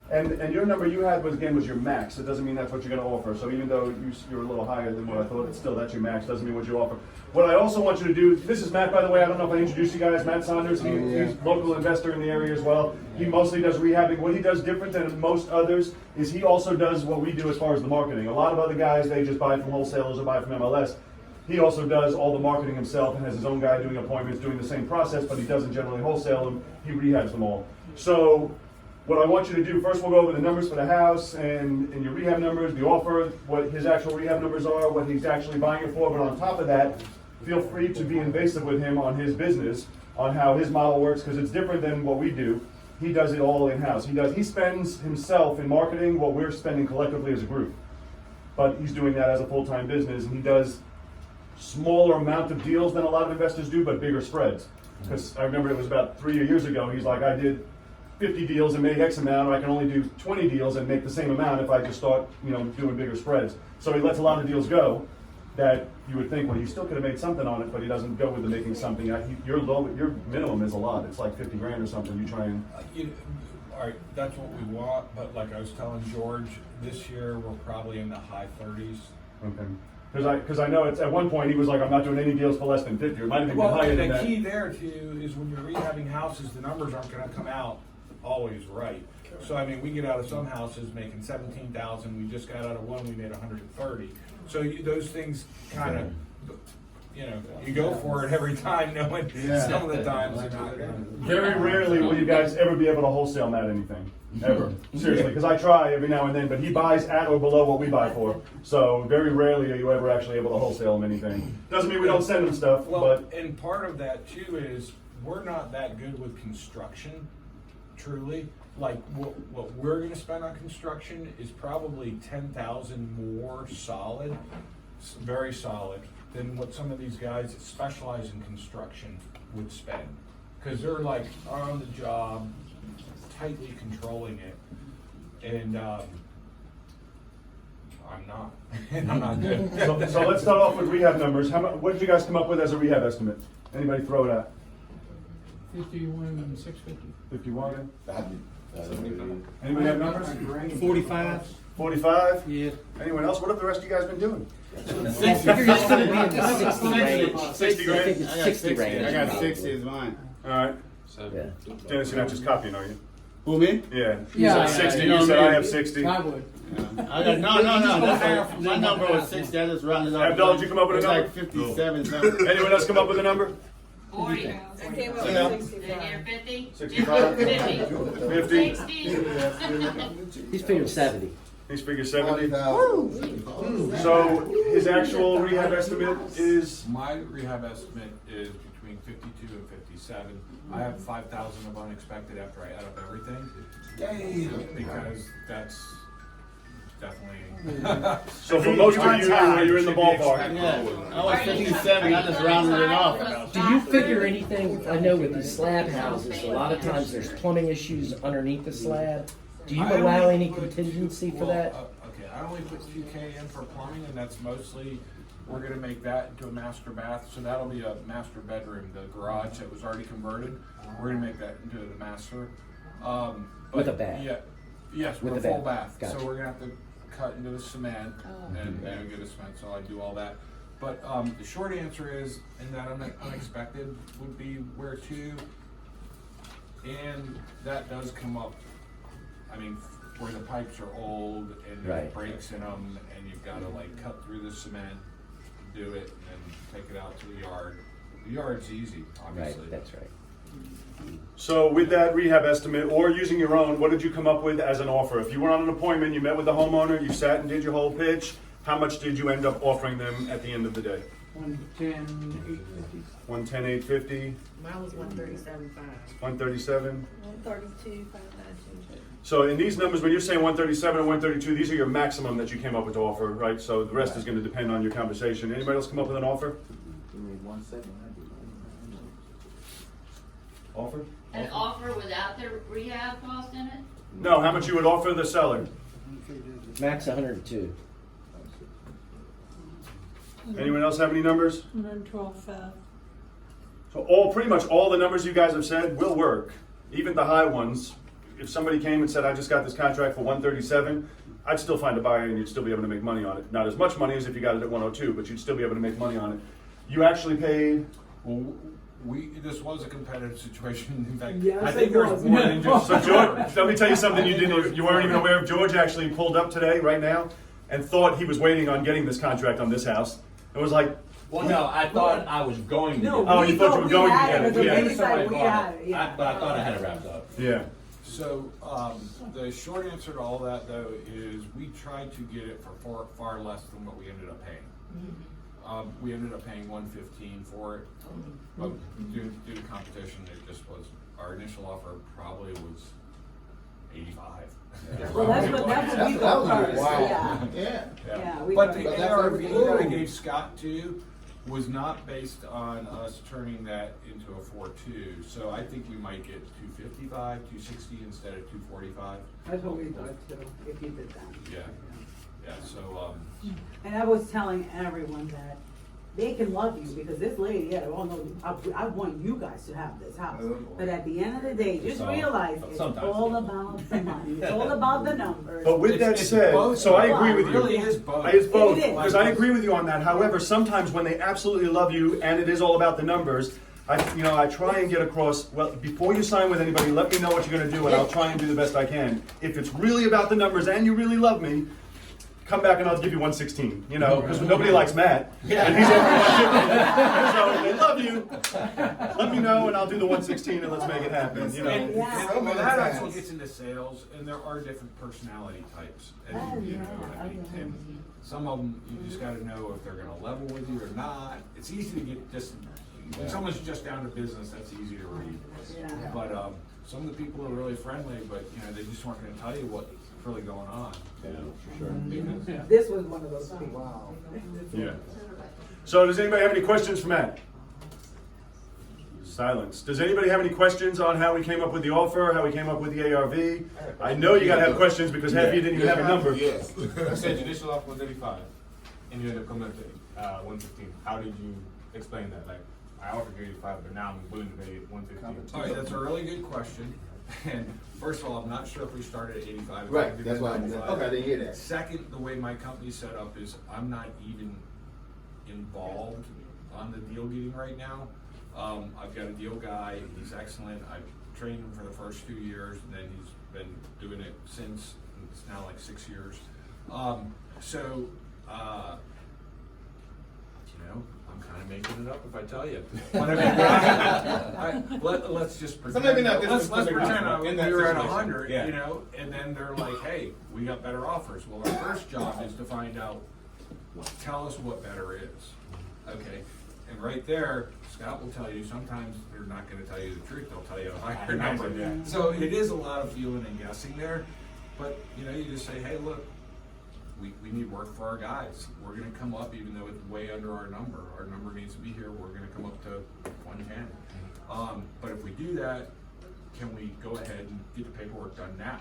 And your number you had was, again, was your max. It doesn't mean that's what you're gonna offer. So even though you're a little higher than what I thought, it's still, that's your max, doesn't mean what you offer. What I also want you to do, this is Matt, by the way, I don't know if I introduced you guys, Matt Saunders, he's a local investor in the area as well. He mostly does rehabbing. What he does different than most others is he also does what we do as far as the marketing. A lot of other guys, they just buy from wholesalers or buy from MLS. He also does all the marketing himself and has his own guy doing appointments, doing the same process, but he doesn't generally wholesale them, he rehabs them all. So, what I want you to do, first we'll go over the numbers for the house and your rehab numbers, the offer, what his actual rehab numbers are, what he's actually buying it for, but on top of that, feel free to be invasive with him on his business, on how his model works, because it's different than what we do. He does it all in-house. He spends himself in marketing what we're spending collectively as a group. But he's doing that as a full-time business, and he does smaller amount of deals than a lot of investors do, but bigger spreads. Because I remember it was about 3 years ago, he's like, I did 50 deals and made X amount, or I can only do 20 deals and make the same amount if I just start, doing bigger spreads. So he lets a lot of deals go that you would think, well, he still could have made something on it, but he doesn't go with the making something. Your minimum is a lot. It's like 50 grand or something. You try and. All right, that's what we want, but like I was telling George, this year we're probably in the high 30s. Okay. Because I know it's at one point he was like, I'm not doing any deals for less than 50. It might have been higher than that. The key there too is when you're rehabbing houses, the numbers aren't going to come out always right. So I mean, we get out of some houses making 17,000. We just got out of one, we made 130. So those things kind of, you go for it every time, knowing some of the times they're not going to. Very rarely will you guys ever be able to wholesale Matt anything. Ever. Seriously, because I try every now and then, but he buys at or below what we buy for. So very rarely are you ever actually able to wholesale him anything. Doesn't mean we don't send him stuff, but. And part of that too is we're not that good with construction, truly. Like what we're going to spend on construction is probably 10,000 more solid, very solid, than what some of these guys that specialize in construction would spend. Because they're like on the job, tightly controlling it, and I'm not. I'm not good. So let's start off with rehab numbers. What did you guys come up with as a rehab estimate? Anybody throw it out? 51,650. 51. Anybody have numbers? 45. 45. Yeah. Anyone else? What have the rest of you guys been doing? I figured it's going to be in the 60 range. 60 grand. I think it's 60 range. I got 60 is mine. All right. Yeah. Dennis, you're not just copying, are you? Who, me? Yeah. Yeah, You said 60. you know You said me. I have 60. I would. I got, no. That's my number was 60. I just rounded up. Abdul, did you come up with a It's number? like 57 something. Anyone else come up with a number? 40. I came up Yeah. with 65. 50? 65? 50? 60. He's figured 70. He's figured 70. 40,000. So his actual rehab estimate is. My rehab estimate is between 52 and 57. I have 5,000 of unexpected after I add up everything. Yay. Because that's definitely. So for most of you, you're in the ballpark. Yeah, I was 57. I just rounded it off. Do you figure anything? I know with these slab houses, a lot of times there's plumbing issues underneath the slab. Do you allow any contingency for that? Okay, I only put 2K in for plumbing, and that's mostly, we're gonna make that into a master bath, so that'll be a master bedroom. The garage that was already converted, we're gonna make that into the master. With a bath? Yeah, yes, with With a a full bath. bath. Gotcha. So we're gonna have to cut into the cement and get a cement, so I do all that. But the short answer is, and that unexpected would be where to, and that does come up. I mean, where the pipes are old and there's Right. breaks in them, and you've got to like cut through the cement, do it, and take it out to the yard. The yard's easy, obviously. Right, that's right. So with that rehab estimate, or using your own, what did you come up with as an offer? If you were on an appointment, you met with the homeowner, you sat and did your whole pitch, how much did you end up offering them at the end of the day? 110, 850. 110, 850, Mine was 137.5. 137. 132, 592. So in these numbers, when you're saying 137 and 132, these are your maximum that you came up with to offer, right? So the rest is going to depend on your conversation. Anybody else come up with an offer? Give me 1 second. Offer? An offer without the rehab cost in it? No, how much you would offer the seller? Max 102. Anyone else have any numbers? 112.5. So pretty much all the numbers you guys have said will work. Even the high ones, if somebody came and said, I just got this contract for 137, I'd still find a buyer and you'd still be able to make money on it. Not as much money as if you got it at 102, but you'd still be able to make money on it. You actually paid. Well, this was a competitive situation. In fact, Yes, I think it there was was. more than just. So George, let me tell you something you weren't even aware of. George actually pulled up today, right now, and thought he was waiting on getting this contract on this house. It was like, Well, no, I thought I was going to No, get it. Oh, we you thought you were we going to had get it, but yeah. the Maybe somebody inside we bought had it. it, yeah. But I thought I had it wrapped up. yeah. So the short answer to all that though is we tried to get it for far less than what we ended up paying. We ended up paying $115 for it, but due to competition, it just was our initial offer probably was $85. Well, that's what we That got was first, wow. yeah. Yeah. Yeah, we But got the first. that's ARV everything. that I gave Scott too was not based on us turning that into a 4.2. So I think we might get 255, 260 instead of 245. That's what we thought too, if you did that. Yeah. Yeah. So And I was telling everyone that they can love you because this lady, yeah, oh no, I want you guys to have this house. But at the end of the day, just So, realize it's sometimes all people- about the money. It's all about the numbers. But with that it's said, both. so I agree It with you. really is both. It's both, It is. because I agree with you on that. However, sometimes when they absolutely love you and it is all about the numbers, I try and get across, well, before you sign with anybody, let me know what you're gonna do and I'll try and do the best I can. If it's really about the numbers and you really love me, come back and I'll give you 116, because nobody likes Matt. And he's over 150. So if they love you, let me know and I'll do the 116 and let's make it happen, And, Yeah. and that also gets into sales, and there are different personality types. And, Oh, yeah. and some of them, you just gotta know if they're gonna level with you or not. It's easy to get just, when someone's just down to business, that's easy to read. Yeah. But, some of the people are really friendly, but, they just weren't gonna tell you what's really going on. Yeah, for sure. Because- This was one of those people. Wow. Yeah. So does anybody have any questions for Matt? Silence. Does anybody have any questions on how we came up with the offer, how we came up with the ARV? I know you gotta have questions because half of you didn't even have a number. Yes. You said your initial offer was 85, and you ended up coming up to 115. How did you explain that? Like, I offered you 85, but now I'm willing to pay 115. All right, that's a really good question. And first of all, I'm not sure if we started at 85. Right, that's why okay, I didn't hear that. Second, the way my company's set up is I'm not even involved on the deal getting right now. I've got a deal guy, he's excellent. I've trained him for the first 2 years, and then he's been doing it since. It's now like 6 years. I'm kind of making it up if I tell you. But I mean, let's just pretend. maybe not this let's specific pretend house, but in we that were at situation, 100, yeah. and then they're like, hey, we got better offers. Well, our first job is to find out, tell us what better is. Okay, and right there, Scott will tell you, sometimes they're not gonna tell you the truth, they'll tell you a higher number. Yeah. So it is a lot of feeling and guessing there, but, you just say, hey, look, we need work for our guys. We're gonna come up even though it's way under our number. Our number needs to be here, we're gonna come up to 110. But if we do that, can we go ahead and get the paperwork done now?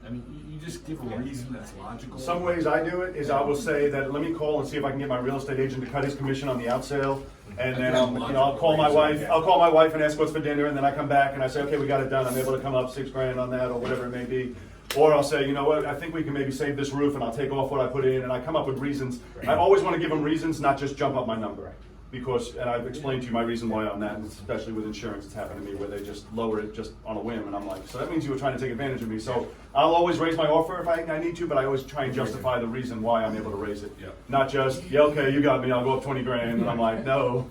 I mean, you just give a reason that's logical. Some ways I do it is I will say that let me call and see if I can get my real estate agent to cut his commission on the out sale. And then I'll call my wife. I'll call my wife and ask what's for dinner, and then I come back and I say, okay, we got it done. I'm able to come up $6,000 on that or whatever it may be. Or I'll say, you know what, I think we can maybe save this roof and I'll take off what I put in, and I come up with reasons. I always want to give them reasons, not just jump up my number. Because, and I've explained to you my reason why on that, and especially with insurance, it's happened to me where they just lower it just on a whim, and I'm like, so that means you were trying to take advantage of me. So I'll always raise my offer if I need to, but I always try and justify the reason why I'm able to raise it. Yeah. Not just, yeah, okay, you got me, I'll go up $20,000, and I'm like, no.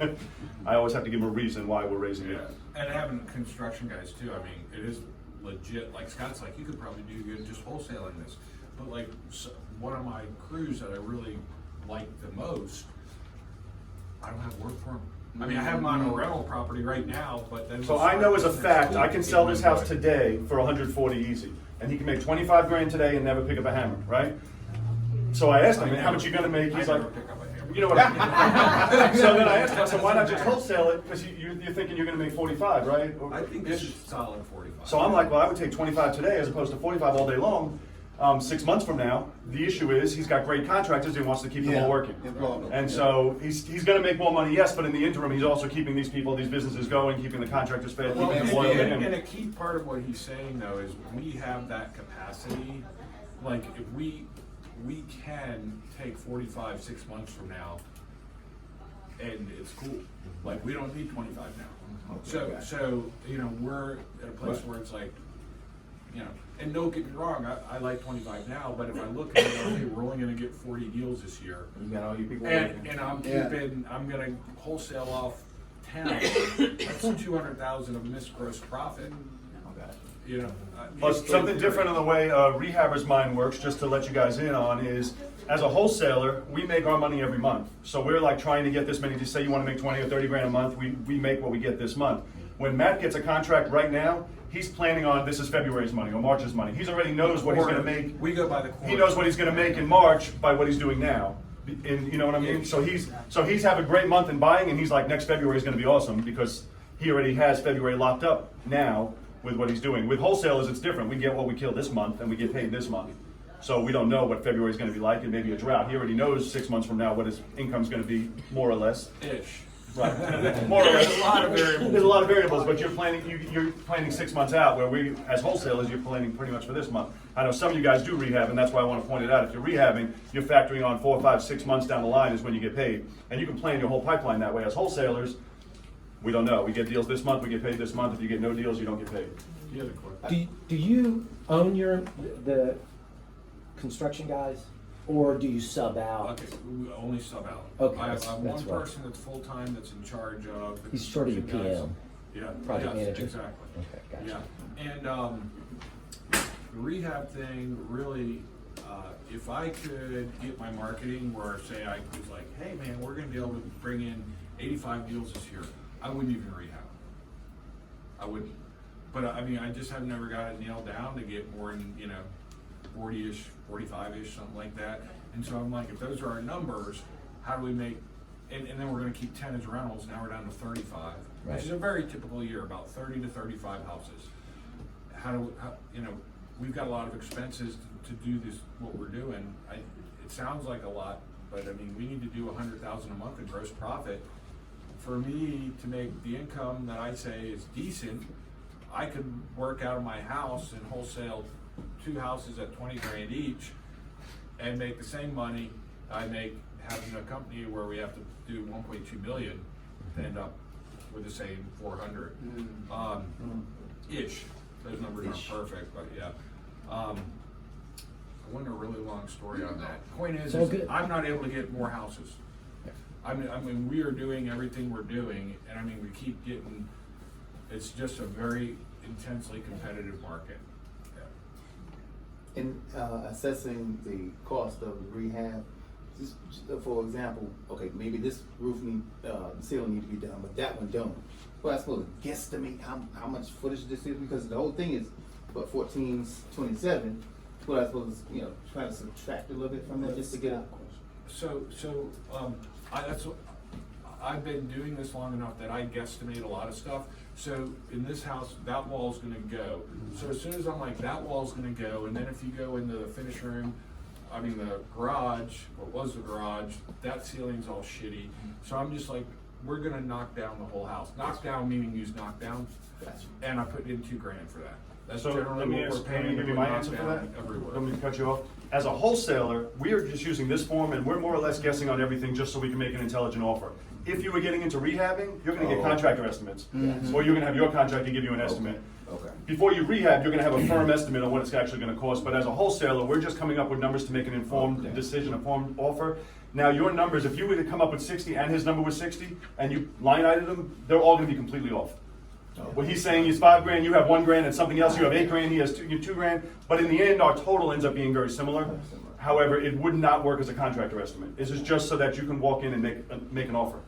I always have to give them a reason why we're raising it. And having construction guys too, I mean, it is legit, like Scott's like, you could probably do good just wholesaling this. But like, one of my crews that I really like the most, I don't have work for him. I mean, I have him on a rental property right now, but then. So I know as a fact, I can sell this house today for 140 easy, and he can make 25 grand today and never pick up a hammer, right? So I asked him, how much you gonna make? He's I like, never pick up a hammer. you know what I mean? So then I asked him, I said, why not just wholesale it? Because you're thinking you're gonna make 45, right? I think this is solid 45. So I'm like, well, I would take 25 today as opposed to 45 all day long. 6 months from now, the issue is he's got great contractors, he wants to keep them all working. And so he's gonna make more money, yes, but in the interim, he's also keeping these people, these businesses going, keeping the contractors fed, Well, keeping them loyal to and him. a key part of what he's saying though is we have that capacity. Like if we can take 45 6 months from now, and it's cool. Like we don't need 25 now. So you know we're at a place where it's like, you know, and don't get me wrong, I like 25 now, but if I look at it, okay, we're only going to get 40 deals this year, You got all your people and working. I'm going to wholesale off 10. That's 200,000 of missed gross profit. You know, But something different in the way Rehabber's mind works, just to let you guys in on, is as a wholesaler, we make our money every month. So we're like trying to get this many, just say you want to make 20 or 30 grand a month, we make what we get this month. When Matt gets a contract right now, he's planning on, this is February's money or March's money. He already knows what he's going to make. We go by the quarter. He knows what he's going to make in March by what he's doing now. And you know what I mean? So he's have a great month in buying, and he's like, next February is going to be awesome because he already has February locked up now with what he's doing. With wholesalers, it's different. We get what we kill this month, and we get paid this month. So we don't know what February is going to be like. It may be a drought. He already knows 6 months from now what his income's going to be, more or less. Ish. Right. More or less. There's a lot of variables. There's a lot of variables, but you're planning 6 months out, where we, as wholesalers, you're planning pretty much for this month. I know some of you guys do rehab, and that's why I want to point it out. If you're rehabbing, you're factoring on 4, 5, 6 months down the line is when you get paid. And you can plan your whole pipeline that way. As wholesalers, we don't know. We get deals this month, we get paid this month. If you get no deals, you don't get paid. Do you own the construction guys, or do you sub out? Okay, we only sub out. Okay, I have that's one right. person that's full-time that's in charge of the He's sort of your construction PM. guys. Yeah. Project yes, manager. Exactly. Okay, gotcha. Yeah, and the rehab thing really, if I could get my marketing where, say, I was like, hey man, we're gonna be able to bring in 85 deals this year, I wouldn't even rehab. I wouldn't. But I mean, I just have never got it nailed down to get more than, 40-ish, 45-ish, something like that. And so I'm like, if those are our numbers, how do we make, and then we're gonna keep 10 as rentals, now we're down to 35, Right. which is a very typical year, about 30 to 35 houses. We've got a lot of expenses to do this, what we're doing. It sounds like a lot, but I mean, we need to do 100,000 a month in gross profit. For me to make the income that I say is decent, I could work out of my house and wholesale 2 houses at 20 grand each and make the same money I make having a company where we have to do 1.2 billion to end up with the same 400 ish. Those numbers aren't perfect, but yeah. I went a really long story on that. Point is all good. I'm not able to get more houses. I mean, we are doing everything we're doing, and I mean, we keep getting. It's just a very intensely competitive market. In assessing the cost of rehab, just for example, okay, maybe this roof the ceiling need to be done, but that one don't. Well, I suppose guesstimate how much footage this is, because the whole thing is, 1427. Well, I suppose try to subtract a little bit from that just to get out. I've been doing this long enough that I guesstimate a lot of stuff. So in this house, that wall's gonna go. So as soon as I'm like, that wall's gonna go, and then if you go into the finish room, the garage, what was the garage, that ceiling's all shitty. So I'm just like, we're gonna knock down the whole house. Knock down meaning use knockdown, and I put in $2 grand for that. That's So generally let me what we're ask, paying. let me give you to my knock answer for down that. everywhere. Let me cut you off. As a wholesaler, we are just using this form, and we're more or less guessing on everything just so we can make an intelligent offer. If you were getting into rehabbing, you're going to get contractor estimates, or you're going to have your contractor give you an estimate. Okay. Before you rehab, you're going to have a firm estimate on what it's actually going to cost. But as a wholesaler, we're just coming up with numbers to make an informed decision, a informed offer. Now, your numbers, if you were to come up with 60 and his number was 60, and you line ited them, they're all going to be completely off. What he's saying is $5 grand, you have $1 grand, and something else you have $8 grand, he has $2 grand. But in the end, our total ends up being very similar. However, it would not work as a contractor estimate. This is just so that you can walk in and make an offer,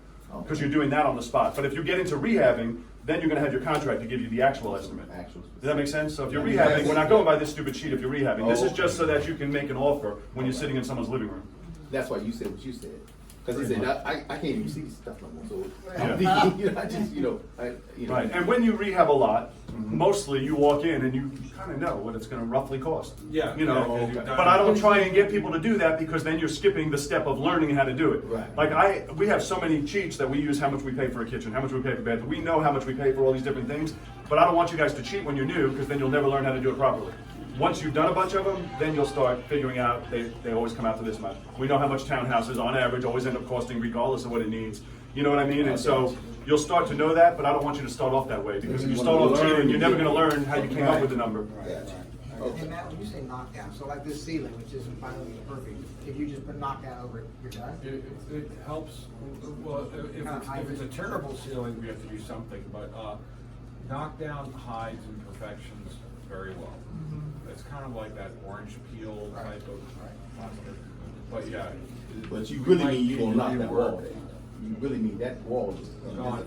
because you're doing that on the spot. But if you get into rehabbing, then you're going to have your contractor give you the actual estimate. Does that make sense? So if you're rehabbing, we're not going by this stupid sheet. If you're rehabbing, this is just so that you can make an offer when you're sitting in someone's living room. That's why you said what you said. Cause he said, I can't even see stuff no more, so. Yeah. I just, Right, and when you rehab a lot, mostly you walk in and you kind of know what it's going to roughly cost. Yeah, You yeah, know, 'cause you've done but I it. don't try and get people to do that because then you're skipping the step of learning how to do it. Right. Like we have so many cheats that we use how much we pay for a kitchen, how much we pay for bathroom. We know how much we pay for all these different things, but I don't want you guys to cheat when you're new because then you'll never learn how to do it properly. Once you've done a bunch of them, then you'll start figuring out they always come out to this much. We know how much townhouses on average always end up costing regardless of what it needs. You know what I mean? And so you'll start to know that, but I don't want you to start off that way because if you start off cheating, you're never going to learn how you came up with the number. And Matt, when you say knockdown, so like this ceiling, which isn't finally perfect, if you just put knockdown over it, you're done? It helps, well, if it's a terrible ceiling, we have to do something, but knockdown hides imperfections very well. It's kind of like that orange peel type of plastic, but yeah. But you really might mean you gonna need knock new that work. wall. You really mean that wall is.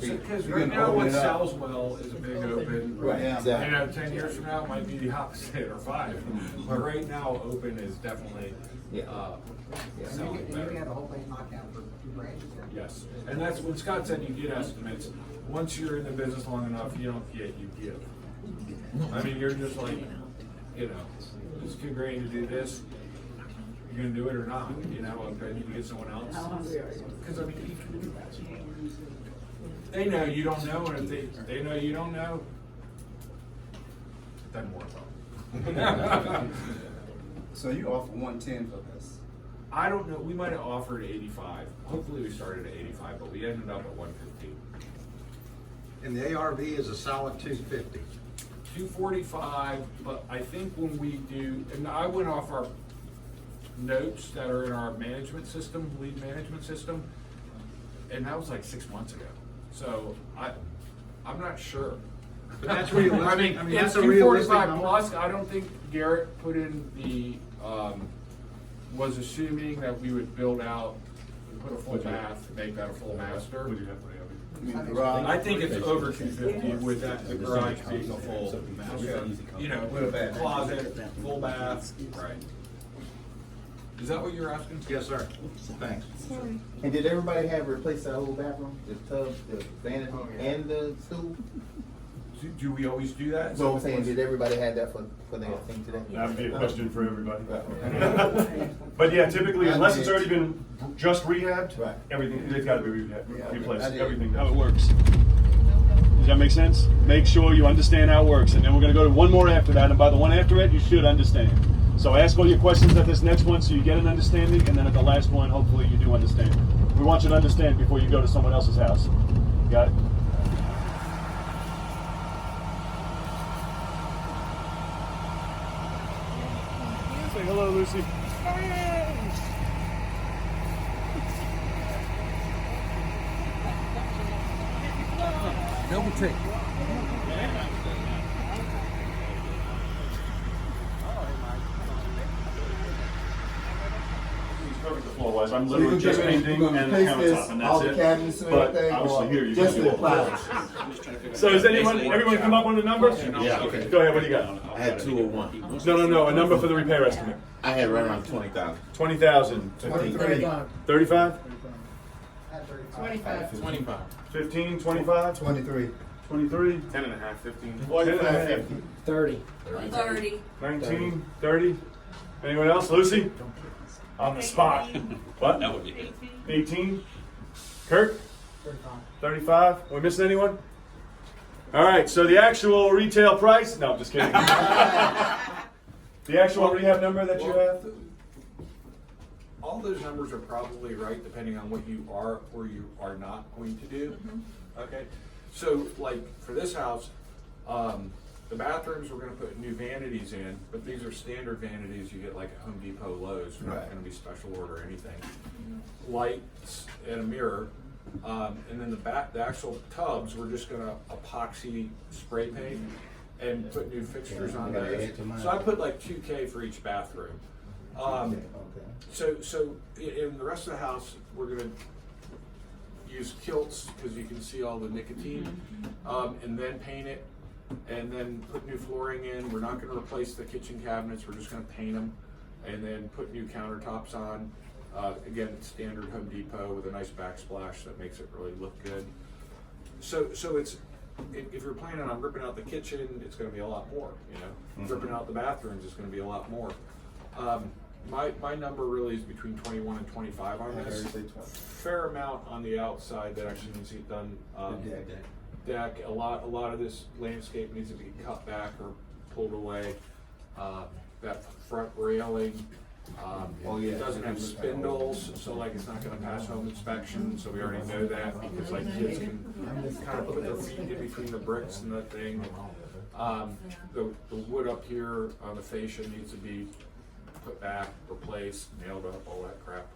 Because right now what sells well is a big open. Right, exactly. You know, 10 years from now, it might be the opposite, or 5. But right now, open is definitely, selling And you better. can have the whole place knocked down for 2 grand. Yes, and that's when Scott said you get estimates. Once you're in the business long enough, you don't get, you give. I mean, you're just like, you know, it's $2 grand to do this. You're gonna do it or not? You know, if I need to get someone else. How hungry are you? Because I mean, they know you don't know, and if they know you don't know, it doesn't work well. So you offer 110 for this? I don't know. We might have offered 85. Hopefully, we started at 85, but we ended up at 115. And the ARV is a solid 250. 245, but I think when we do, and I went off our notes that are in our management system, lead management system, and that was like 6 months ago. So I'm not sure. But that's realistic. I mean, I mean, it's that's a realistic 245 number. plus. I don't think Garrett put in the, was assuming that we would build out, put a full bath, make that a full master. Would you have to have it? I think it's over 250 with that, the garage being a full, you know, closet, full bath, right. Is that what you're asking? Yes, sir. Thanks. And did everybody have replaced that whole bathroom, the tub, the vanity, and the stool? Do we always do that? So I'm saying, did everybody have that for their thing today? That would be a question for everybody. But yeah, typically, unless it's already been just rehabbed, Right. everything, they've got to be replaced, I did. everything, how it works. Does that make sense? Make sure you understand how it works, and then we're gonna go to one more after that, and by the one after it, you should understand. So ask all your questions at this next one so you get an understanding, and then at the last one, hopefully you do understand. We want you to understand before you go to someone else's house. Got it? Say hello, Lucy. Double take. Perfect floor-wise. I'm literally just painting You're gonna and the replace this, countertop, and all that's the it. cabinets and But everything, obviously or here you just can the do all plywood? So is anyone come up on the number? Yeah. Okay. Go ahead, what do you got? I had 201. No, a number for the repair estimate. I had right around 20,000. 20,000. 35? 25. 25. 15, 25? 23. 23? 10 and a half, 15. 30. 30. 19, 30? Anyone else? Lucy? On the spot. What? That would be 18? Kirk? 35? We missing anyone? All right, so the actual retail price, no, I'm just kidding. The actual rehab number that you have? All those numbers are probably right, depending on what you are or you are not going to do. Okay, so like for this house, the bathrooms, we're gonna put new vanities in, but these are standard vanities you get like at Home Depot, Lowe's. They're not gonna be special order or anything. Lights and a mirror, and then the actual tubs, we're just gonna epoxy spray paint and put new fixtures on those. So I put like $2K for each bathroom. So in the rest of the house, we're gonna use kilts because you can see all the nicotine, and then paint it, and then put new flooring in. We're not gonna replace the kitchen cabinets. We're just gonna paint them, and then put new countertops on. Again, it's standard Home Depot with a nice backsplash that makes it really look good. So it's, if you're planning on ripping out the kitchen, it's gonna be a lot more, you know? Ripping out the bathrooms is gonna be a lot more. My number really is between 21 and 25 on this. Fair amount on the outside that actually needs to get done. Deck, a lot of this landscape needs to be cut back or pulled away. That front railing, it doesn't have spindles, so like it's not gonna pass home inspection, so we already know that, because like kids can kind of put their feet in between the bricks and that thing. The wood up here on the fascia needs to be put back, replaced, nailed up, all that crap.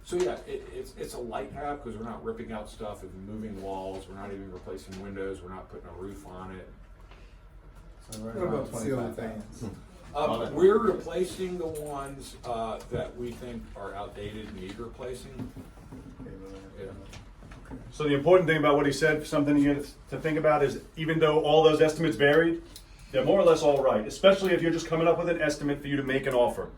So yeah, it's a light hab because we're not ripping out stuff and moving walls, we're not even replacing windows, we're not putting a roof on it. What about the ceiling fans? We're replacing the ones that we think are outdated and need replacing. Yeah. So the important thing about what he said, something you get to think about, is even though all those estimates varied, they're more or less all right, especially if you're just coming up with an estimate for you to make an offer.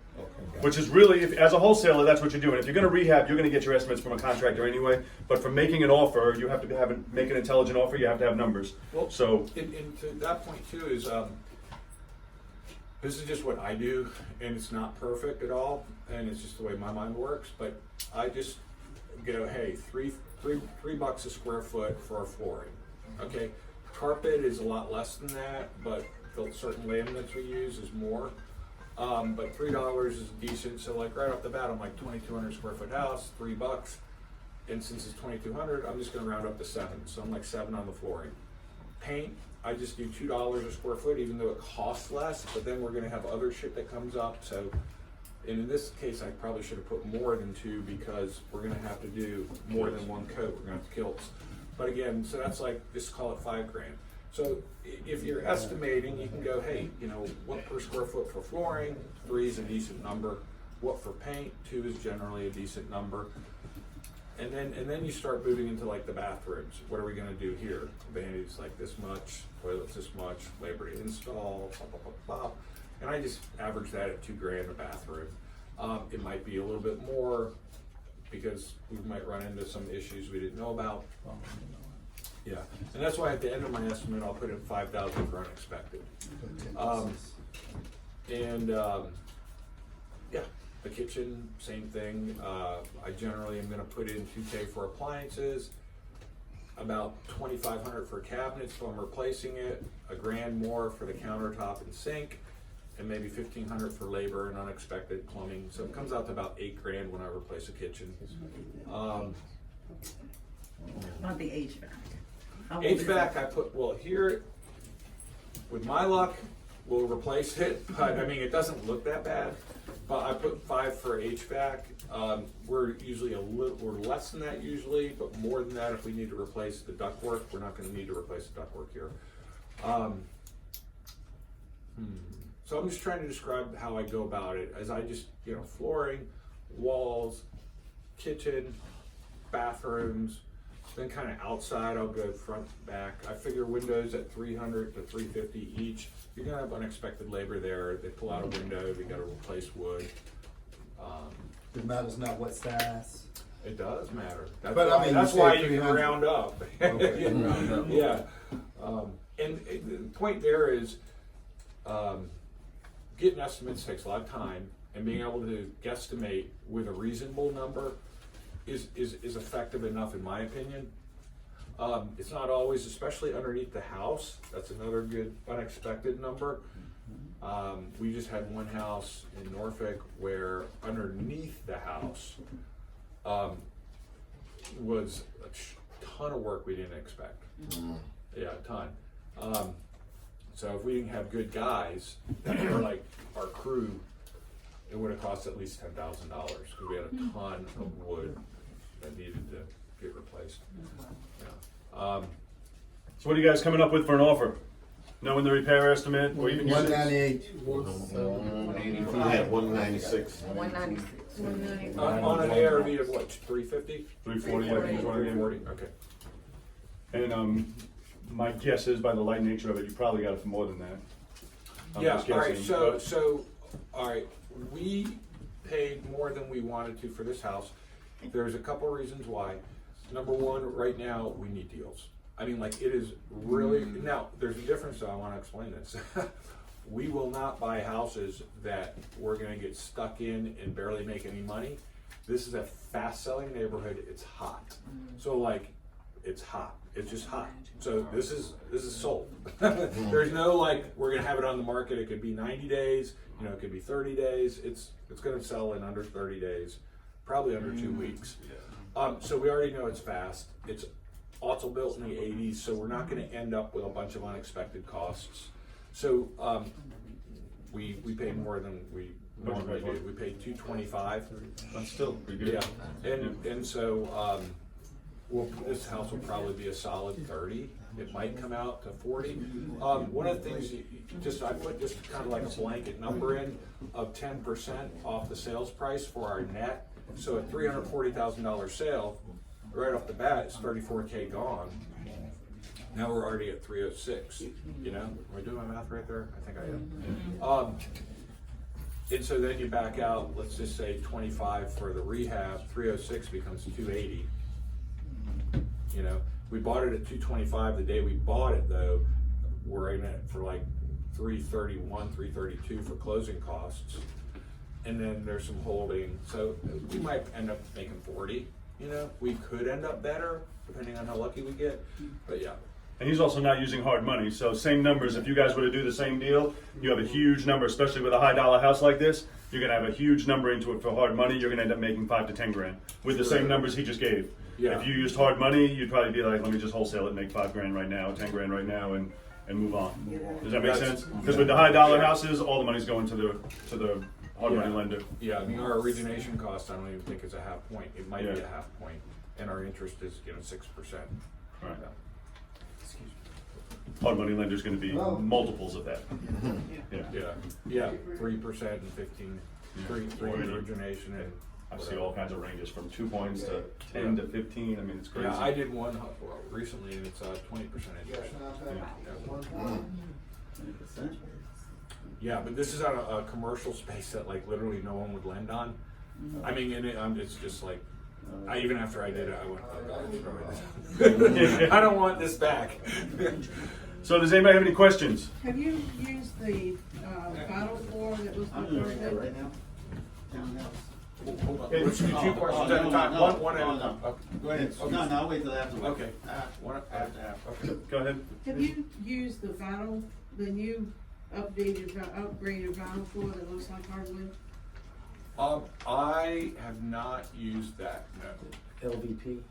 Which is really, if, as a wholesaler, that's what you're doing. If you're going to rehab, you're going to get your estimates from a contractor anyway. But for making an offer, you have to make an intelligent offer. You have to have numbers. Well, so, and to that point too is, this is just what I do, and it's not perfect at all, and it's just the way my mind works. But I just go, hey, $3 a square foot for our flooring. Okay, carpet is a lot less than that, but the certain laminates we use is more. But $3 is decent, so like right off the bat, I'm like 2,200 square foot house, $3, and since it's 2,200, I'm just gonna round up to 7, so I'm like 7 on the flooring. Paint, I just do $2 a square foot, even though it costs less, but then we're gonna have other shit that comes up, so, and in this case, I probably should have put more than 2 because we're gonna have to do more than one coat, we're gonna have kilts. But again, so that's like, just call it $5 grand. So if you're estimating, you can go, hey, you know, what per square foot for flooring? 3 is a decent number. What for paint? 2 is generally a decent number. And then you start moving into like the bathrooms. What are we gonna do here? Vanities like this much, toilets this much, labor to install, blah, blah, blah, blah. And I just average that at $2 grand a bathroom. It might be a little bit more because we might run into some issues we didn't know about. Yeah, and that's why at the end of my estimate, I'll put in 5,000 for unexpected. Yeah, the kitchen, same thing. I generally am gonna put in 2K for appliances, about 2,500 for cabinets if I'm replacing it, $1 grand more for the countertop and sink, and maybe 1,500 for labor and unexpected plumbing. So it comes out to about $8 grand when I replace a kitchen. Not the HVAC. HVAC, I put, well, here, with my luck, we'll replace it, but I mean, it doesn't look that bad. But I put 5 for HVAC. We're usually we're less than that usually, but more than that if we need to replace the ductwork. We're not going to need to replace the ductwork here. So I'm just trying to describe how I go about it. As I just, you know, flooring, walls, kitchen, bathrooms. Then kind of outside, I'll go front, back. I figure windows at 300 to 350 each. You're gonna have unexpected labor there. They pull out a window, we gotta replace wood. It matters not what size. It does matter. That's why you can round up. Okay, round up. Yeah. And the point there is, getting estimates takes a lot of time, and being able to guesstimate with a reasonable number is effective enough in my opinion. It's not always, especially underneath the house. That's another good unexpected number. We just had one house in Norfolk where underneath the house was a ton of work we didn't expect. Yeah, a ton. So if we didn't have good guys that were like our crew, it would have cost at least $10,000 because we had a ton of wood that needed to get replaced. Yeah. so what are you guys coming up with for an offer? Knowing the repair estimate, or even 198. 196. 196. On an ARV of what, 350? 340, I think is what I gave. 340, okay. And my guess is, by the light nature of it, you probably got it for more than that. I'm Yeah, just all right, guessing, so, but- so, all right, we paid more than we wanted to for this house. There's a couple reasons why. Number one, right now, we need deals. I mean, like, it is really, now, there's a difference, so I wanna explain this. We will not buy houses that we're gonna get stuck in and barely make any money. This is a fast-selling neighborhood, it's hot. So like, it's hot, it's just hot. So this is sold. There's no like, we're gonna have it on the market, it could be 90 days, you know, it could be 30 days. It's gonna sell in under 30 days, probably under 2 weeks. So we already know it's fast. It's also built in the 80s, so we're not gonna end up with a bunch of unexpected costs. So we paid more than we normally do. We paid $225. That's still pretty good. Yeah, and so this house will probably be a solid 30. It might come out to 40. One of the things I put just kind of like a blanket number in of 10% off the sales price for our net. So a $340,000 sale, right off the bat, it's $34K gone. Now we're already at 306. You know, am I doing my math right there? I think I am. And so then you back out, let's just say 25 for the rehab, 306 becomes 280. You know, we bought it at 225 the day we bought it though. We're in it for like 331, 332 for closing costs. And then there's some holding. So we might end up making 40, you know, we could end up better depending on how lucky we get, but yeah. And he's also not using hard money, so same numbers. If you guys were to do the same deal, you have a huge number, especially with a high dollar house like this. You're gonna have a huge number into it for hard money. You're gonna end up making 5 to 10 grand with the same numbers he just gave. Yeah. If you used hard money, you'd probably be like, let me just wholesale it and make 5 grand right now, 10 grand right now, and move on. Does that make sense? Because with the high dollar houses, all the money's going to the hard money lender. Yeah, I mean, our origination cost, I don't even think it's a half point. It might be a half point, and our interest is, 6%. Right. Hard money lender's going to be multiples of that. Yeah, 3% and 15, 3 origination, and I see all kinds of ranges from 2 points to 10 to 15. I mean, it's crazy. yeah, I did one recently, and it's 20% interest. Yeah, but this is on a commercial space that like literally no one would lend on. I mean, and it's just like, even after I did it, I went, oh God, I don't want this back. So does anybody have any questions? Have you used the vinyl floor that was converted? Right now, townhouse. Let's do 2 questions at a time. One at a time. Go ahead. No, I'll wait till afterwards. Okay. One after. Okay. Go ahead. Have you used the vinyl, the new upgraded vinyl floor that looks like hardwood? I have not used that, no. LVP.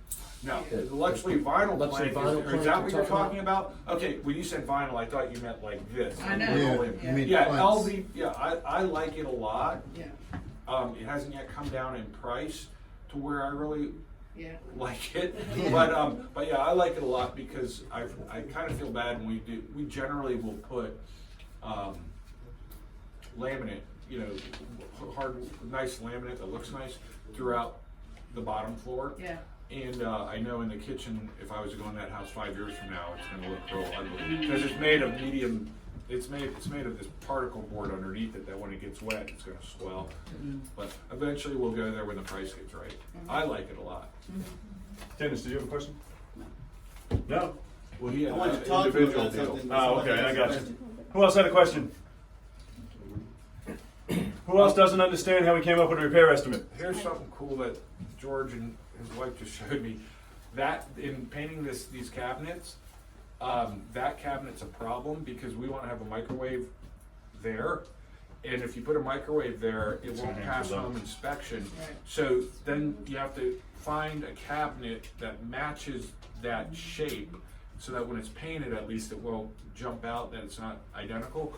No, the luxury vinyl Luxury plank, vinyl is plank that what you're you're talking about? Okay, when you said vinyl, I thought you meant like this. I know. You mean Yeah, planks. LV, yeah, I like it a lot. Yeah, It hasn't yet come down in price to where I really yeah. like it, but yeah, I like it a lot because I kind of feel bad when we generally will put laminate, you know, hard, nice laminate that looks nice throughout the bottom floor. Yeah. And I know in the kitchen, if I was to go in that house 5 years from now, it's gonna look real ugly because it's made of medium. It's made of this particle board underneath it that when it gets wet, it's gonna swell. But eventually, we'll go there when the price gets right. I like it a lot. Dennis, did you have a question? No. Well, he had I want an to talk to you individual about deal. something. Oh, okay, I got you. Who else had a question? Who else doesn't understand how we came up with a repair estimate? Here's something cool that George and his wife just showed me. That in painting these cabinets, that cabinet's a problem because we want to have a microwave there. And if you put a microwave there, it won't pass home inspection. So then you have to find a cabinet that matches that shape so that when it's painted, at least it won't jump out that it's not identical.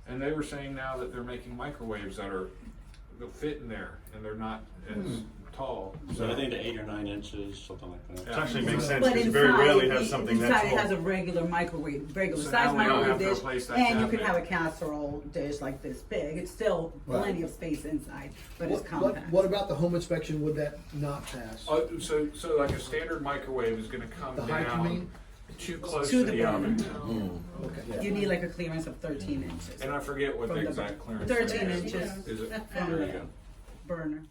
And they were saying now that they're making microwaves they'll fit in there and they're not as tall. So I think the 8 or 9 inches, something like that. It actually makes sense But because you very inside, rarely have something that's inside it tall. has a regular microwave, regular So size now we don't microwave have to dish, replace that and you can cabinet. have a casserole dish like this big. It's still plenty of space inside, but it's What, compact. what about the home inspection would that not pass? So like a standard microwave is going to come The height, you down mean? too close To to the the oven. bottom. Okay. You need like a clearance of 13 inches. And I forget what From the the exact clearance 13 is. inches. Is it? From There the- you go. burner.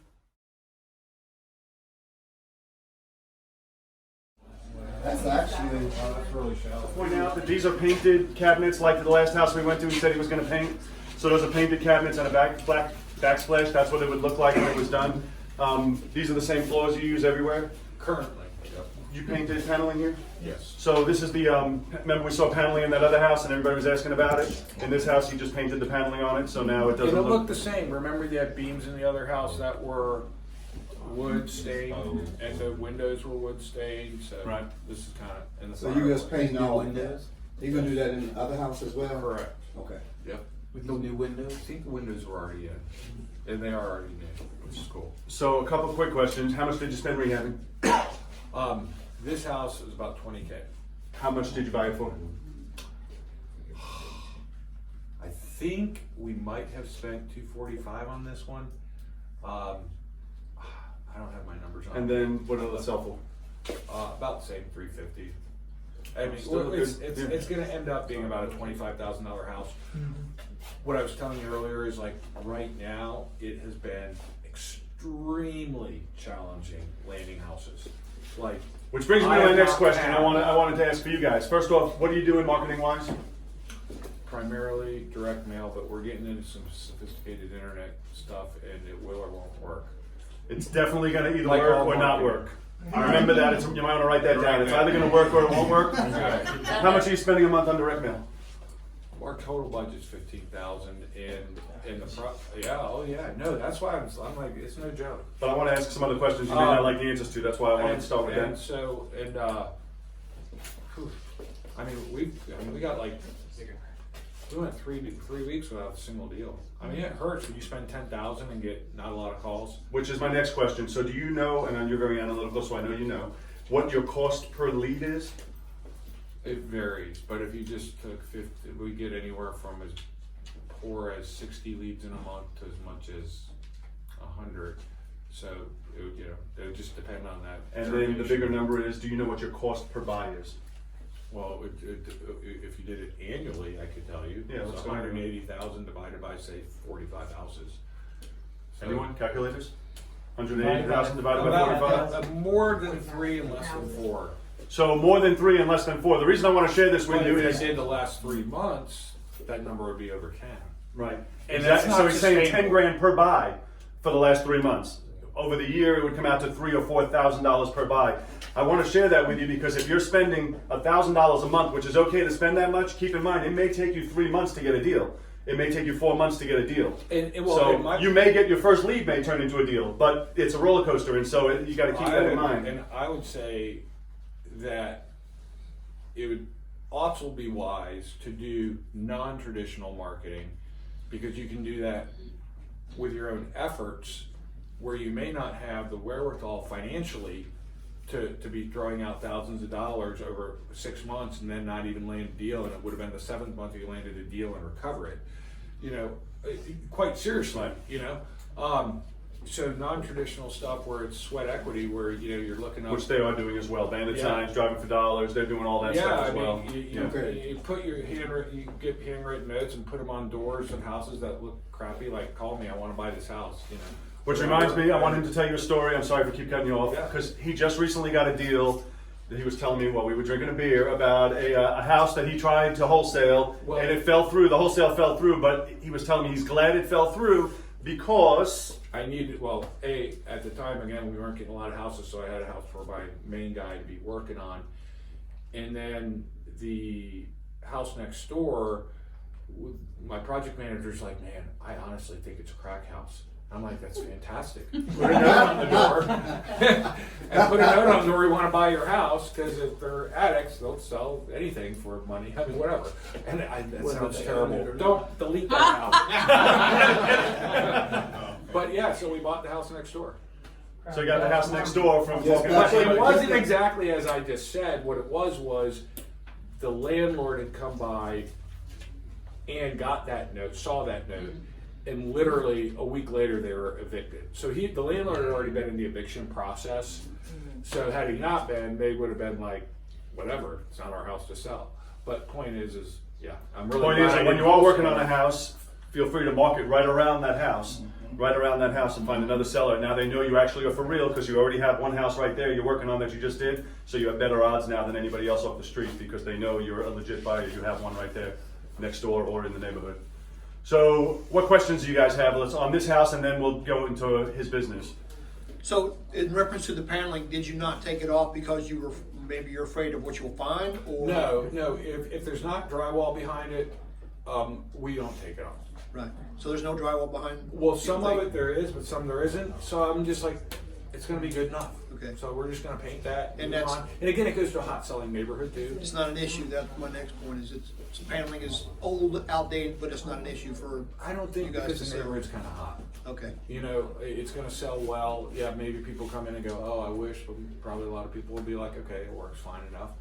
That's actually. That's really shallow. Point out that these are painted cabinets like the last house we went to, he said he was gonna paint. So those are painted cabinets and a black backsplash, that's what it would look like when it was done. These are the same floors you use everywhere? Currently, yep. You painted paneling here? Yes. So this is the, remember we saw paneling in that other house and everybody was asking about it? In this house, he just painted the paneling on it, so now it doesn't It'll look look. the same. Remember you had beams in the other house that were wood stained, and the windows were wood stained, so Right. this is kind of in the So you just fireplace. painting all windows? You gonna do that in the other house as well? Correct. Okay. Yep. With no new windows? I think the windows were already in, and they are already new, which is cool. So a couple quick questions, how much did you spend rehabbing? This house is about 20K. How much did you buy it for? I think we might have spent 245 on this one. I don't have my numbers on. And then what did it sell for? About the same, 350. I mean, Still it's good. it's going to end up being about a $25,000 house. What I was telling you earlier is like right now it has been extremely challenging landing houses. Like, Which brings me to I my have next not question. had- I wanted to ask for you guys. First off, what are you doing marketing wise? primarily direct mail, but we're getting into some sophisticated internet stuff, and it will or won't work. It's definitely going to either Like work all or not marketing. work. Remember that. You might want to write that down. It's either going to work or it won't work. How much are you spending a month on direct mail? Our total budget's 15,000, and no, that's why I'm like, it's no joke. But I want to ask some other questions you may not like the answers to. That's why I wanted to start with And that. so, I mean, we got like, we went three weeks without a single deal. I mean, it hurts when you spend 10,000 and get not a lot of calls. Which is my next question. So do you know, and you're very analytical, so I know you know, what your cost per lead is? It varies, but if you just took 50, we get anywhere from as poor as 60 leads in a month to as much as 100. So it would, it would just depend on that. And then the bigger number is, do you know what your cost per buy is? Well, if you did it annually, I could tell you. Yeah, It's let's go. 180,000 divided by, say, 45 houses. So Anyone? Calculators? 180,000 divided by 45? More than 3 and less than 4. So more than 3 and less than 4. The reason I want to share this with But you if is... I did the last 3 months, that number would be over 10. Right. And Exactly. that's So not he's saying 10 sustainable. grand per buy for the last 3 months. Over the year, it would come out to $3,000 or $4,000 per buy. I want to share that with you because if you're spending $1,000 a month, which is okay to spend that much, keep in mind it may take you 3 months to get a deal. It may take you 4 months to get a deal. So you may get your first lead may turn into a deal, but it's a roller coaster, and so you got to keep that in mind. And I would say that it would also be wise to do non-traditional marketing, because you can do that with your own efforts, where you may not have the wherewithal financially to be throwing out thousands of dollars over 6 months and then not even land a deal, and it would have been the 7th month you landed a deal and recover it. Quite seriously, so non-traditional stuff where it's sweat equity, where you're looking up, Which they are doing as well. Bandit Yeah. signs, driving for dollars, they're doing all that stuff as well. You put your you get handwritten notes and put them on doors of houses that look crappy, like, call me, I want to buy this house, Which reminds me, I want him to tell you a story. I'm sorry if I keep cutting you off, Yeah. because he just recently got a deal that he was telling me while we were drinking a beer about a house that he tried to wholesale, Well- and it fell through. The wholesale fell through, but he was telling me he's glad it fell through because... I needed, at the time, again, we weren't getting a lot of houses, so I had a house for my main guy to be working on. And then the house next door, my project manager's like, man, I honestly think it's a crack house. I'm like, that's fantastic. Put a note on the door. And put a note on the door, we want to buy your house, because if they're addicts, they'll sell anything for money, I mean, whatever. And that sounds terrible. Don't delete that house. But yeah, so we bought the house next door. So you got the house next door from... But it wasn't exactly as I just said. What it was the landlord had come by and got that note, saw that note, and literally a week later they were evicted. So the landlord had already been in the eviction process. So had he not been, they would have been like, whatever, it's not our house to sell. But point is, yeah, I'm really Point is, glad I that when didn't you are working wholesale. on a house, feel free to market right around that house. Right around that house and find another seller. Now they know you actually are for real because you already have one house right there you're working on that you just did. So you have better odds now than anybody else off the street because they know you're a legit buyer. You have one right there next door or in the neighborhood. So what questions do you guys have? Let's on this house and then we'll go into his business. So in reference to the paneling, did you not take it off because you were, maybe you're afraid of what you'll find, or? No, if there's not drywall behind it, we don't take it off. Right, so there's no drywall behind? Well, some of it there is, but some there isn't, so I'm just like, it's gonna be good enough. Okay. So we're just gonna paint that. And move that's- on. And again, it goes to a hot selling neighborhood too. It's not an issue, that's my next point, is it's paneling is old, outdated, but it's not an issue for I don't think you guys because to the sell. neighborhood's kinda hot. Okay, You know, it's gonna sell well. Yeah, maybe people come in and go, oh, I wish, but probably a lot of people will be like, okay, it works fine enough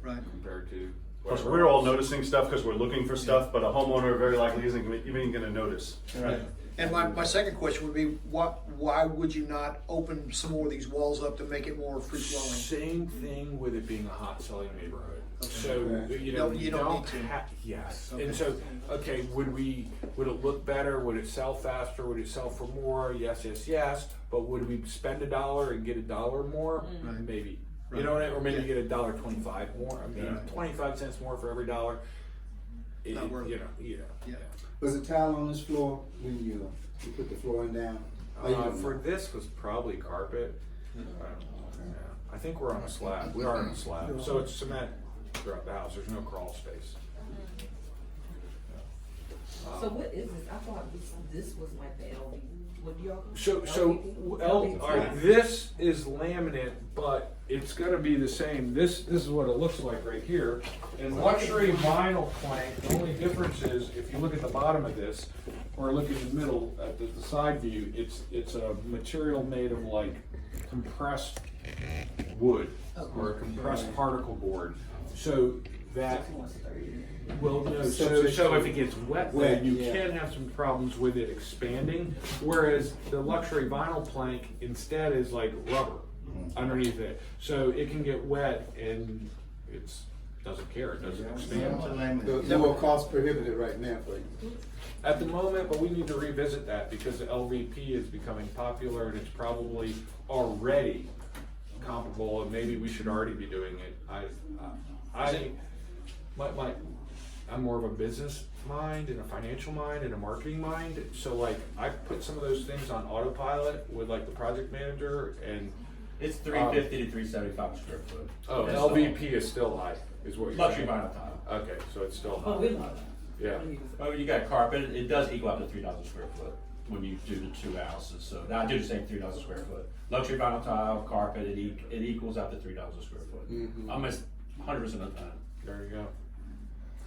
right. compared to. Plus, whatever we're all else. noticing stuff because we're looking for stuff, but a homeowner very likely isn't even going to notice. Right. And my second question would be, why would you not open some more of these walls up to make it more free flowing? Same thing with it being a hot selling neighborhood. Okay. So, you know, You don't need to. yes. Okay. And so, okay, would it look better? Would it sell faster? Would it sell for more? Yes, yes, yes. But would we spend $1 and get $1 more? Right. Maybe. Right. You know what I mean? Or maybe Yeah. get $1.25 more. I mean, Yeah. 25 cents more for every $1. Not worth it. You know, yeah. Yeah. Was it tile on this floor when you put the flooring down? For this was probably carpet. Yeah. I think we're on a slab. We are on a slab. So it's cement throughout the house. There's no crawl space. So what is this? I thought this was like the LV. What do y'all? All right, this is laminate, but it's gonna be the same. This is what it looks like right here. And luxury vinyl plank, the only difference is if you look at the bottom of this, or look in the middle at the side view, it's a material made of like compressed wood or a compressed particle board. So that, well, no, so if it gets wet, then you can have some problems with it expanding. Whereas the luxury vinyl plank instead is like rubber underneath it. So it can get wet and it's doesn't care, it doesn't expand. The more cost prohibitive right now for you. At the moment, but we need to revisit that because the LVP is becoming popular and it's probably already comparable and maybe we should already be doing it. I'm more of a business mind and a financial mind and a marketing mind. So like I put some of those things on autopilot with like the project manager and It's 350 to 375 square foot. oh, That's LVP is still high, is what you're luxury saying. vinyl tile. Okay, so it's still Oh, high. we love that. Yeah. Well, you got carpet, it does equal up to 3,000 square foot when you do the two houses. So now I do the same 3,000 square foot. Luxury vinyl tile, carpet, it equals up to 3,000 square foot. Almost 100% of the time. There you go.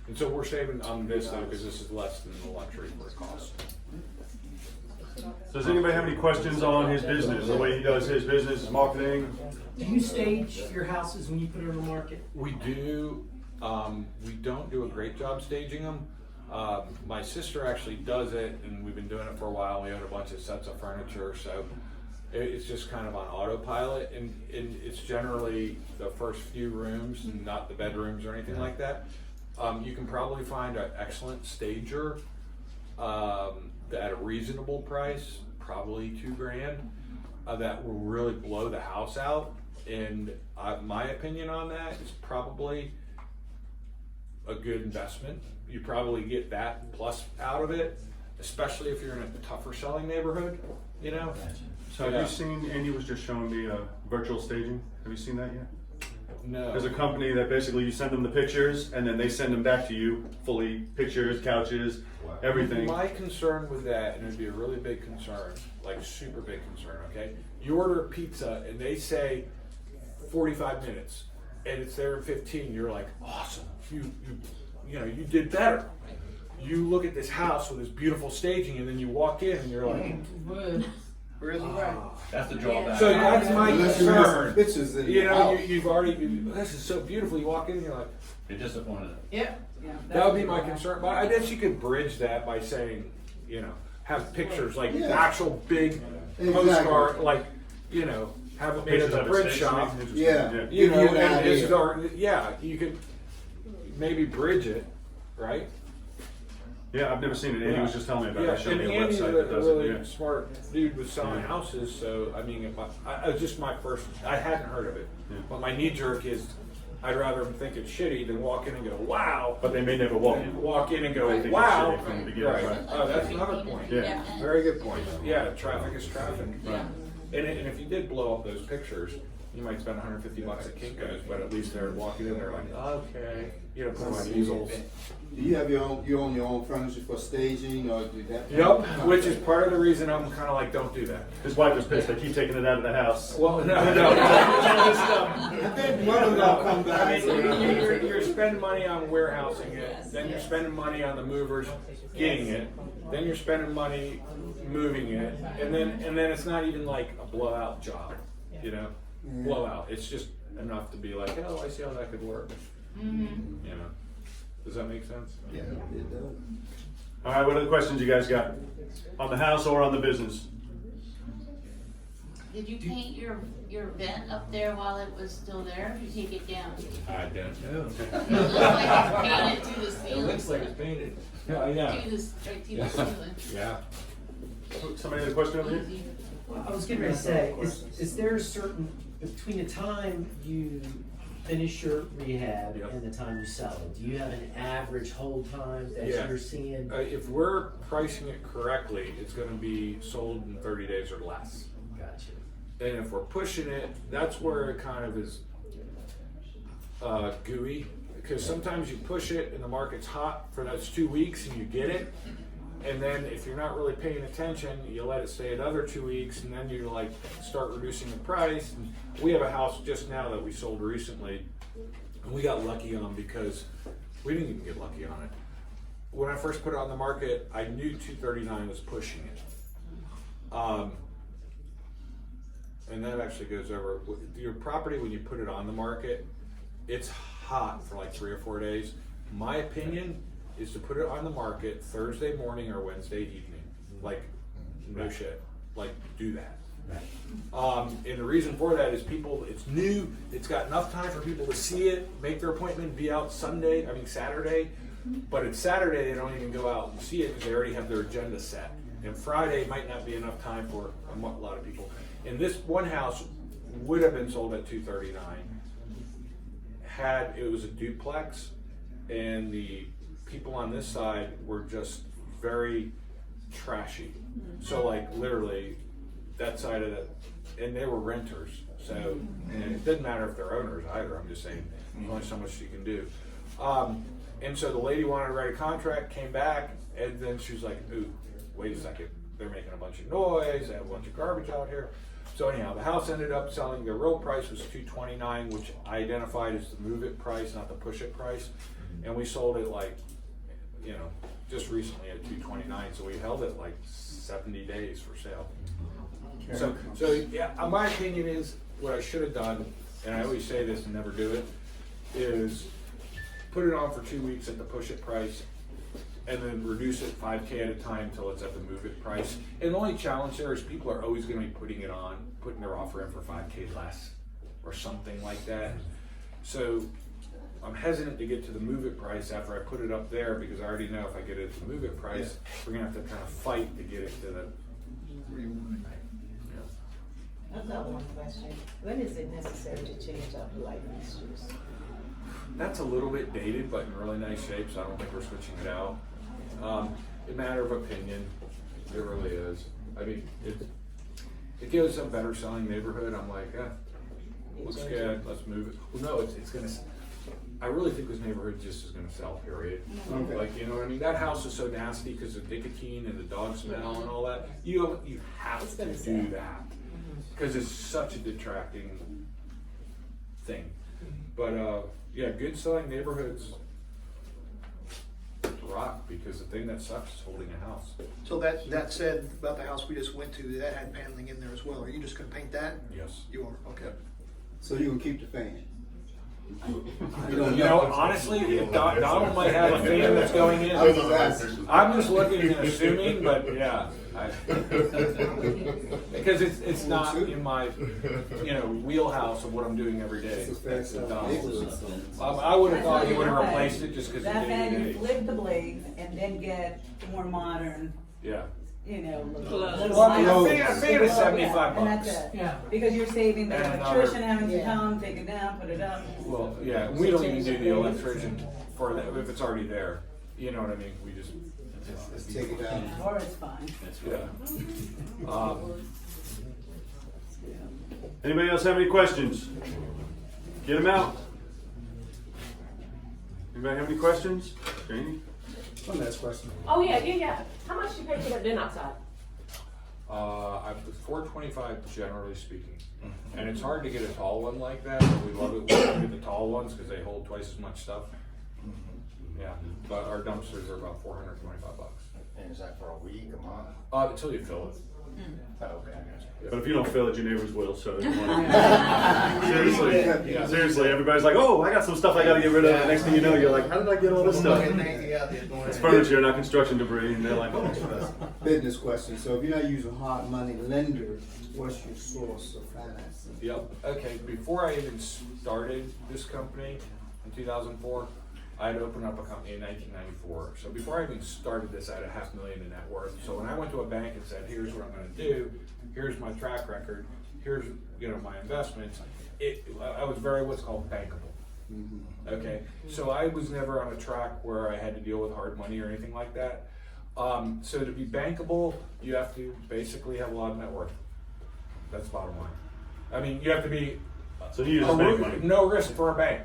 And so we're saving on this though, because this is less than the luxury for cost. Does anybody have any questions on his business, the way he does his business, his marketing? Do you stage your houses when you put it on the market? We do. We don't do a great job staging them. My sister actually does it, and we've been doing it for a while. We own a bunch of sets of furniture, so it's just kind of on autopilot. And it's generally the first few rooms, and not the bedrooms or anything like that. You can probably find an excellent stager at a reasonable price, probably $2,000, that will really blow the house out. And my opinion on that is probably a good investment. You probably get that plus out of it, especially if you're in a tougher selling neighborhood, you know? So have you seen, Andy was just showing me virtual staging. Have you seen that yet? No. There's a company that basically you send them the pictures and then they send them back to you, fully pictures, couches, everything. My concern with that, and it'd be a really big concern, like super big concern, okay? You order a pizza and they say 45 minutes and it's there in 15, you're like, awesome, you know, you did better. You look at this house with this beautiful staging and then you walk in and you're like, That's the drawback. so that's my concern. Pictures in You the know, house. you've already, this is so beautiful, you walk in and you're like, You're disappointed. Yep. Yeah. that would be my concern, but I guess you could bridge that by saying, you know, have pictures, like Yeah. actual big Exactly. postcard, like, you know, have it made at Pictures the of it print staged, shop. interesting. Yeah. You Give know, you an and this is idea. our, yeah, you could maybe bridge it, right? Yeah, I've never seen it. Andy was just telling me about Yeah, it. Showed and me a Andy's website a that does it. really Yeah. smart dude with selling Yeah. houses, so I mean, if I was just my first, I hadn't heard of it. Yeah. But my knee jerk is, I'd rather them think it's shitty than walk in and go, wow. But they may never walk in. And walk in and go, They think it's wow. shitty from the beginning, right. Oh, that's another point. Yeah. Very good point. Yeah, traffic is traffic. Right. And if you did blow up those pictures, you might spend $150 at Kinko's, but at least they're walking in there like, okay, you know, put on easels. Do you have your own furniture for staging, or do that? Yep, which is part of the reason I'm kind of like, don't do that. His wife was pissed. They keep taking it out of the house. Well, no. I think one of them come back. I mean, you're spending money on warehousing it, then you're spending money on the movers getting it, then you're spending money moving it, and then it's not even like a blowout job, you know? Blowout. It's just enough to be like, oh, I see how that could work. You know? Does that make sense? Yeah, it does. All right, what other questions you guys got? On the house or on the business? Did you paint your vent up there while it was still there? Did you take it down? I don't know. It looks like it's painted to the ceiling. It looks like it's painted. Yeah. To the, straight to the ceiling. Yeah. Somebody has a question over here? Well, I was getting ready to say, is there a certain, between the time you finish your rehab and the time you sell it, do you have an average hold time that you're seeing? If we're pricing it correctly, it's going to be sold in 30 days or less. Gotcha. And if we're pushing it, that's where it kind of is gooey, because sometimes you push it and the market's hot for those 2 weeks and you get it, and then if you're not really paying attention, you let it stay another 2 weeks, and then you like start reducing the price. And we have a house just now that we sold recently, and we got lucky on because we didn't even get lucky on it. When I first put it on the market, I knew 239 was pushing it. And that actually goes over your property when you put it on the market. It's hot for like 3 or 4 days. My opinion is to put it on the market Thursday morning or Wednesday evening. Like, no shit. Like, do that. And the reason for that is it's new, it's got enough time for people to see it, make their appointment, be out Saturday. But it's Saturday, they don't even go out and see it because they already have their agenda set. And Friday might not be enough time for a lot of people. And this one house would have been sold at $239. It was a duplex, and the people on this side were just very trashy. So like literally that side of it, and they were renters. So, and it didn't matter if they're owners either. I'm just saying there's only so much you can do. And so the lady wanted to write a contract, came back, and then she was like, ooh, wait a second. They're making a bunch of noise. They have a bunch of garbage out here. So anyhow, the house ended up selling. The real price was $229, which I identified as the move it price, not the push it price. And we sold it like, you know, just recently at $229. So we held it like 70 days for sale. So yeah, my opinion is what I should have done, and I always say this and never do it, is put it on for 2 weeks at the push it price, and then reduce it $5K at a time until it's at the move it price. And the only challenge there is people are always going to be putting their offer in for $5K less or something like that. So I'm hesitant to get to the move it price after I put it up there because I already know if I get it at the move it price, we're going to have to kind of fight to get it to the. I've got one question. When is it necessary to change out the light fixtures? That's a little bit dated, but in really nice shape, so I don't think we're switching it out. A matter of opinion, it really is. I mean, it gives a better selling neighborhood. I'm like, looks good, let's move it. Well, no, it's gonna. I really think this neighborhood just is gonna sell. Period. Okay. Like, you know what I mean? That house is so nasty because of nicotine and the dog smell and all that. You have to do that because it's such a detracting thing. But yeah, good selling neighborhoods rock because the thing that sucks is holding a house. So that said, about the house we just went to, that had paneling in there as well. Are you just gonna paint that? Yes. You are, okay. So you can keep the fan? You know, honestly, if Donald might have a fan that's going in. I'm just looking and assuming, but yeah. Because it's not in my, wheelhouse of what I'm doing every day. I would have thought you would have replaced it just because of That fan, you day-to-day. flip the blades and then get more modern, Yeah. little Well, a fan is $75. And that's it. Yeah. Because you're saving the And electrician another- having to come, take it down, put it up. Well, yeah, we don't even do the electrician for that if it's already there. You know what I mean? We just take it out. Or it's fine. Yeah. Anybody else have any questions? Get them out. Anybody have any questions? Janie? One last question. Oh, yeah. How much do you pay for that bin outside? I'm $425 generally speaking, and it's hard to get a tall one like that. But we love it when we get the tall ones because they hold twice as much stuff. Yeah, but our dumpsters are about $425. And is that for a week, a month? Until you fill it. Okay. But if you don't fill it, your neighbors will. So seriously, everybody's like, "Oh, I got some stuff I got to get rid of." The next thing you know, you're like, "How did I get all this stuff?" It's furniture, not construction debris, and they're like, "Oh." Business question. So if you're not using hard money lender, what's your source of financing? Yep. Okay. Before I even started this company in 2004, I had opened up a company in 1994. So before I even started this, I had $500,000 in net worth. So when I went to a bank and said, "Here's what I'm going to do. Here's my track record. Here's my investments," I was very what's called bankable. Okay. So I was never on a track where I had to deal with hard money or anything like that. So to be bankable, you have to basically have a lot of net worth. That's the bottom line. I mean, you have to be so you just make money. No risk for a bank.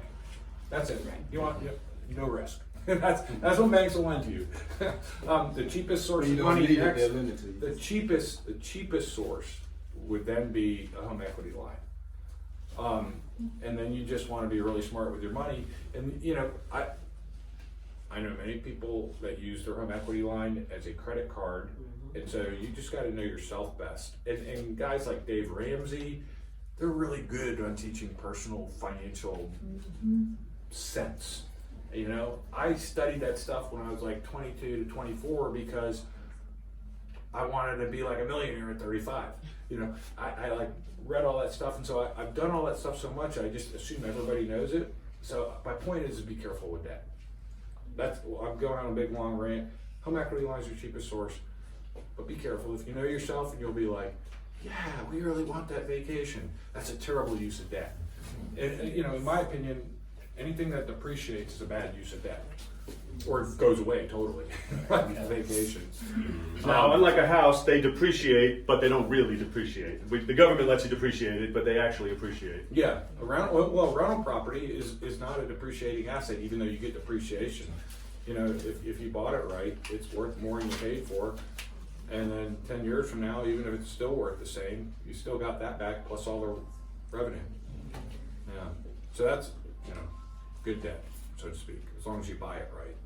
That's it. You want no risk. That's what banks will lend to you. The cheapest source of money next, the cheapest source would then be a home equity line. And then you just want to be really smart with your money. And I know many people that use their home equity line as a credit card, and so you just got to know yourself best. And guys like Dave Ramsey, they're really good on teaching personal financial sense. I studied that stuff when I was like 22 to 24 because I wanted to be like a millionaire at 35. I like read all that stuff, and so I've done all that stuff so much I just assume everybody knows it. So my point is be careful with that. I'm going on a big long rant. Home equity line is your cheapest source, but be careful. If you know yourself, and you'll be like, "Yeah, we really want that vacation." That's a terrible use of debt. And in my opinion, anything that depreciates is a bad use of debt, or goes away totally, like vacation. Now, unlike a house, they depreciate, but they don't really depreciate. The government lets you depreciate it, but they actually appreciate. Yeah, rental property is not a depreciating asset, even though you get depreciation. If you bought it right, it's worth more than you paid for. And then 10 years from now, even if it's still worth the same, you still got that back plus all the revenue. Yeah, so that's good debt, so to speak, as long as you buy it right.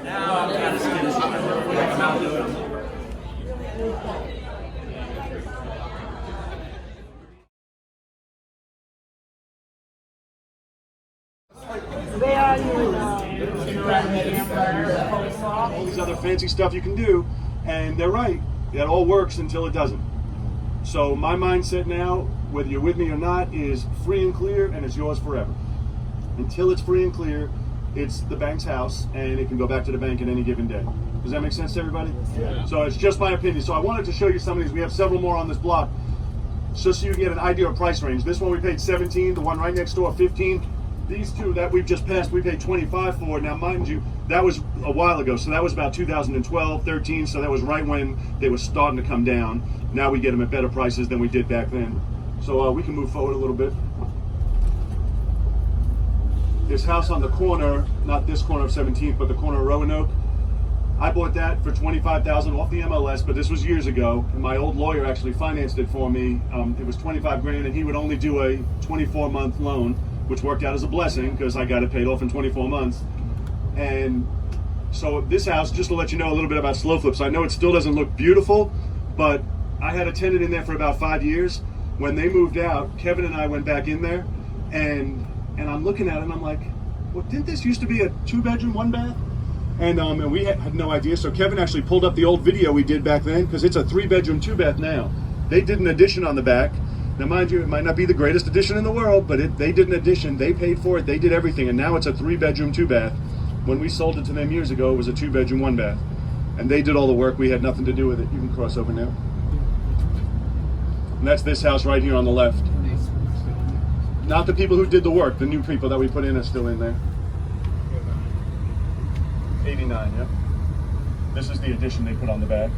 Now I'm kind of skinny. I'm out doing it. All these other fancy stuff you can do, and they're right. That all works until it doesn't. So my mindset now, whether you're with me or not, is free and clear, and it's yours forever. Until it's free and clear, it's the bank's house, and it can go back to the bank at any given day. Does that make sense to everybody? Yeah. So it's just my opinion. So I wanted to show you some of these. We have several more on this block, just so you get an idea of price range. This one we paid 17, the one right next door 15. These two that we've just passed, we paid 25 for. Now, mind you, that was a while ago, so that was about 2012, 13, so that was right when they were starting to come down. Now we get them at better prices than we did back then. So we can move forward a little bit. This house on the corner, not this corner of 17th, but the corner of Roanoke, I bought that for $25,000 off the MLS, but this was years ago. And my old lawyer actually financed it for me. It was 25 grand, and he would only do a 24-month loan, which worked out as a blessing because I got it paid off in 24 months. And so this house, just to let you know a little bit about SlowFlips, I know it still doesn't look beautiful, but I had a tenant in there for about 5 years. When they moved out, Kevin and I went back in there, and I'm looking at it and I'm like, well, didn't this used to be a 2-bedroom, 1-bath? And we had no idea. So Kevin actually pulled up the old video we did back then, because it's a 3-bedroom, 2-bath now. They did an addition on the back. Now, mind you, it might not be the greatest addition in the world, but they did an addition. They paid for it. They did everything, and now it's a 3-bedroom, 2-bath. When we sold it to them years ago, it was a 2-bedroom, 1-bath, and they did all the work. We had nothing to do with it. You can cross over now. And that's this house right here on the left. Not the people who did the work. The new people that we put in are still in there. 89, yep. This is the addition they put on the back.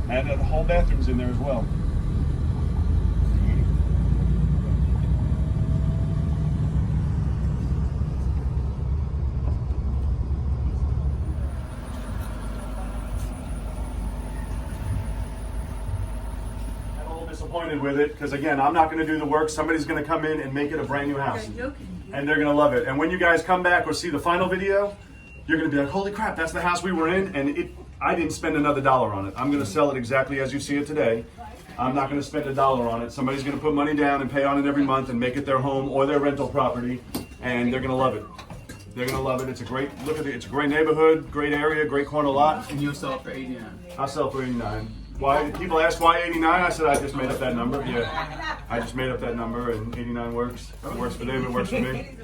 And the whole bathroom's in there as well. I'm a little disappointed with it, because again, I'm not going to do the work. Somebody's going to come in and make it a brand new house. And they're going to love it. And when you guys come back or see the final video, you're going to be like, holy crap, that's the house we were in, and I didn't spend another dollar on it. I'm going to sell it exactly as you see it today. I'm not going to spend a dollar on it. Somebody's going to put money down and pay on it every month and make it their home or their rental property, and they're going to love it. They're going to love it. It's a great, look at it, it's a great neighborhood, great area, great corner lot. And you'll sell it for 89. I'll sell it for 89. Why? People ask why 89. I said I just made up that number. Yeah, I just made up that number, and 89 works. If it works for them, it works for me.